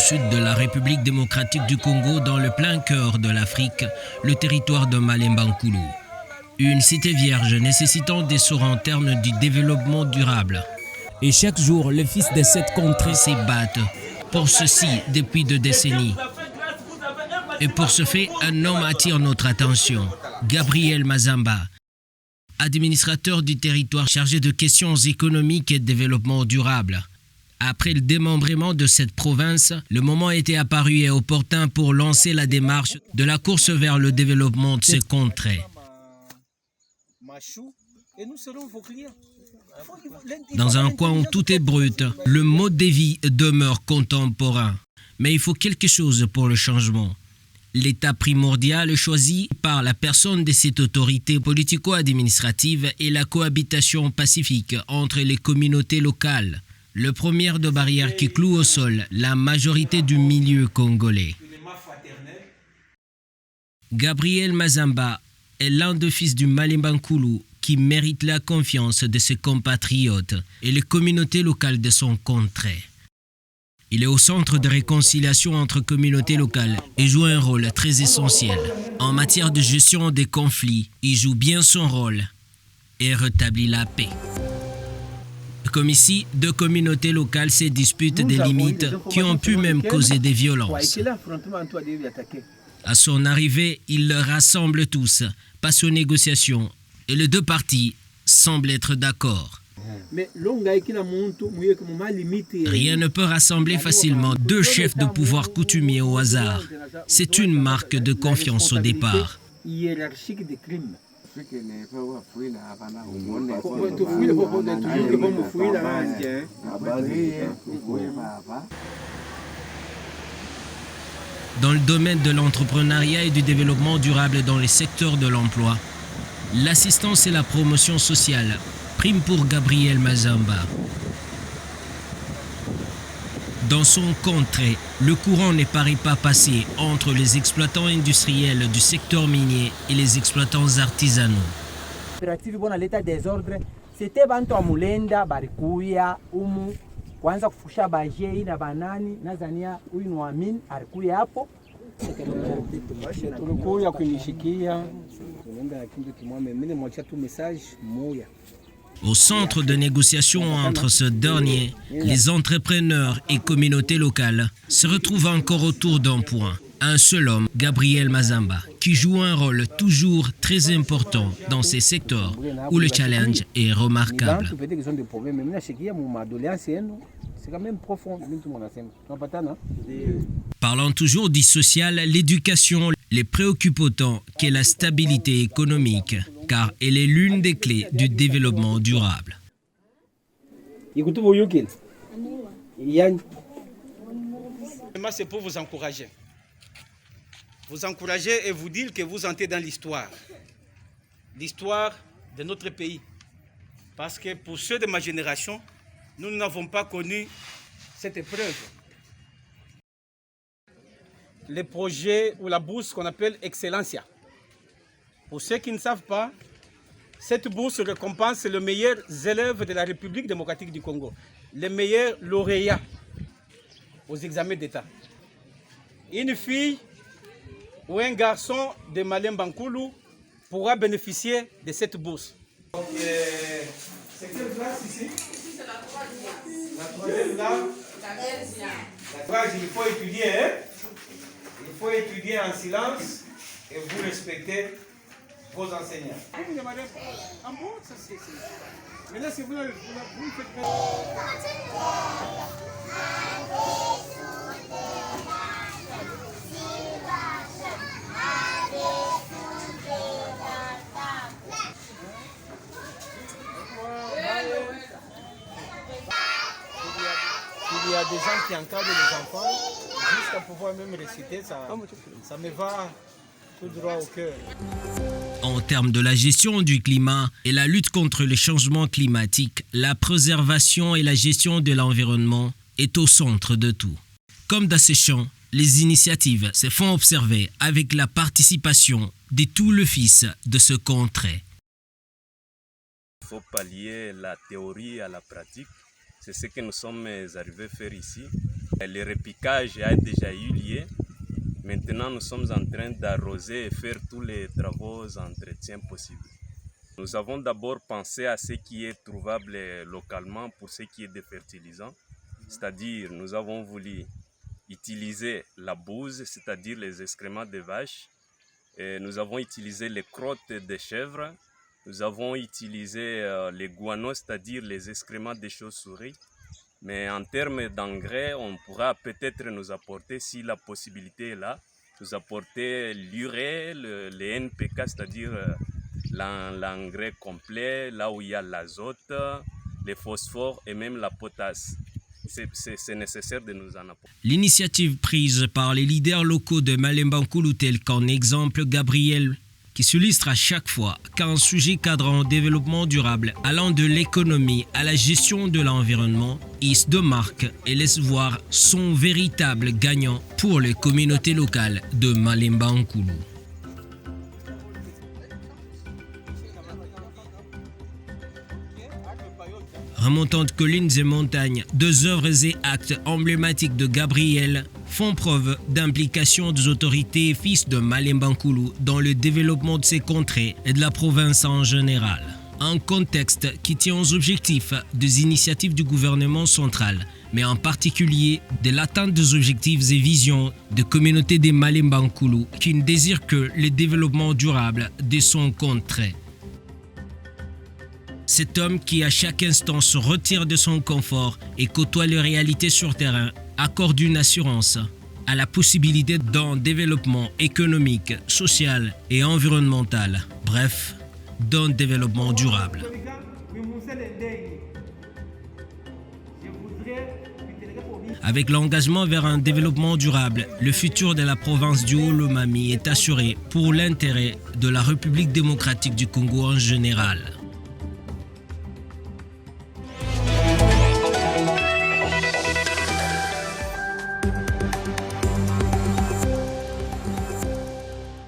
sud de la République démocratique du Congo, dans le plein cœur de l'Afrique, le territoire de Malemba-Nkulu. Une cité vierge nécessitant des sauts en termes du développement durable. Et chaque jour, les fils de cette contrée s'y battent pour ceci depuis 2 décennies. Et pour ce fait, un homme attire notre attention, Gabriel Mazamba, administrateur du territoire chargé de questions économiques et de développement durable. Après le démembrement de cette province, le moment était apparu et opportun pour lancer la démarche de la course vers le développement de ces contrées. Dans un coin où tout est brut, le mode de vie demeure contemporain. Mais il faut quelque chose pour le changement. L'état primordial choisi par la personne de cette autorité politico-administrative est la cohabitation pacifique entre les communautés locales, le premier de barrière qui cloue au sol la majorité du milieu congolais. Gabriel Mazamba est l'un des fils du Malemba-Nkulu qui mérite la confiance de ses compatriotes et les communautés locales de son contrée. Il est au centre de réconciliation entre communautés locales et joue un rôle très essentiel. En matière de gestion des conflits, il joue bien son rôle et rétablit la paix. Comme ici, 2 communautés locales se disputent des limites qui ont pu même causer des violences. À son arrivée, il les rassemble tous, passe aux négociations et les 2 parties semblent être d'accord. Rien ne peut rassembler facilement 2 chefs de pouvoir coutumiers au hasard. C'est une marque de confiance au départ. Dans le domaine de l'entrepreneuriat et du développement durable dans les secteurs de l'emploi, l'assistance et la promotion sociale prime pour Gabriel Mazamba. Dans son contrée, le courant ne paraît pas passer entre les exploitants industriels du secteur minier et les exploitants artisanaux. C'était bantu wa mulenda barikuya umu kwanza kufusha bajei na banani nazania huyu ni waamini alikuya hapo tulikuya kunishikia tunaenda kindu kimwame mimi mwacha tu message moya. Au centre de négociation entre ce dernier, les entrepreneurs et communautés locales se retrouvent encore autour d'un point. Un seul homme, Gabriel Mazamba, qui joue un rôle toujours très important dans ces secteurs où le challenge est remarquable. Parlant toujours du social, l'éducation les préoccupe autant que la stabilité économique, car elle est l'une des clés du développement durable. C'est pour vous encourager. Vous encourager et vous dire que vous entrez dans l'histoire de notre pays. Parce que pour ceux de ma génération, nous n'avons pas connu cette épreuve. Le projet ou la bourse qu'on appelle Excellencia. Pour ceux qui ne savent pas, cette bourse récompense les meilleurs élèves de la République démocratique du Congo, les meilleurs lauréats aux examens d'État. Une fille ou un garçon de Malemba-Nkulu pourra bénéficier de cette bourse. Donc, c'est quelle classe ici? Ici, c'est la 3e. La 3e là? La 3e, il faut étudier, hein? Il faut étudier en silence et vous respectez vos enseignants. Mais là, si vous faites... Il y a des gens qui encadrent les enfants jusqu'à pouvoir même réciter, ça me va tout droit au cœur. En termes de la gestion du climat et la lutte contre les changements climatiques, la préservation et la gestion de l'environnement est au centre de tout. Comme dans ces champs, les initiatives se font observer avec la participation de tous les fils de ce contrée. Il faut pallier la théorie à la pratique. C'est ce que nous sommes arrivés à faire ici. Le repiquage a déjà eu lieu. Maintenant, nous sommes en train d'arroser et faire tous les travaux d'entretien possibles. Nous avons d'abord pensé à ce qui est trouvable localement pour ce qui est des fertilisants. C'est-à-dire, nous avons voulu utiliser la bouse, c'est-à-dire les excréments de vaches. Et nous avons utilisé les crottes des chèvres. Nous avons utilisé les guanos, c'est-à-dire les excréments des chauves-souris. Mais en termes d'engrais, on pourra peut-être nous apporter, si la possibilité est là, nous apporter l'urée, le NPK, c'est-à-dire l'engrais complet, là où il y a l'azote, les phosphores et même la potasse. C'est nécessaire de nous en apporter. L'initiative prise par les leaders locaux de Malemba Nkulu, tel qu'en exemple Gabriel, qui s'illustre à chaque fois qu'un sujet cadrant au développement durable, allant de l'économie à la gestion de l'environnement, il se démarque et laisse voir son véritable gagnant pour les communautés locales de Malemba Nkulu. Remontant de collines et montagnes, deux œuvres et actes emblématiques de Gabriel font preuve d'implication des autorités et fils de Malemba Nkulu dans le développement de ces contrées et de la province en général. Un contexte qui tient aux objectifs des initiatives du gouvernement central, mais en particulier de l'atteinte des objectifs et visions de communautés des Malemba Nkulu qui ne désirent que le développement durable de son contrée. Cet homme qui à chaque instant se retire de son confort et côtoie les réalités sur terrain accorde une assurance à la possibilité d'un développement économique, social et environnemental, bref, d'un développement durable. Avec l'engagement vers un développement durable, le futur de la province du Haut-Lomami est assuré pour l'intérêt de la République démocratique du Congo en général.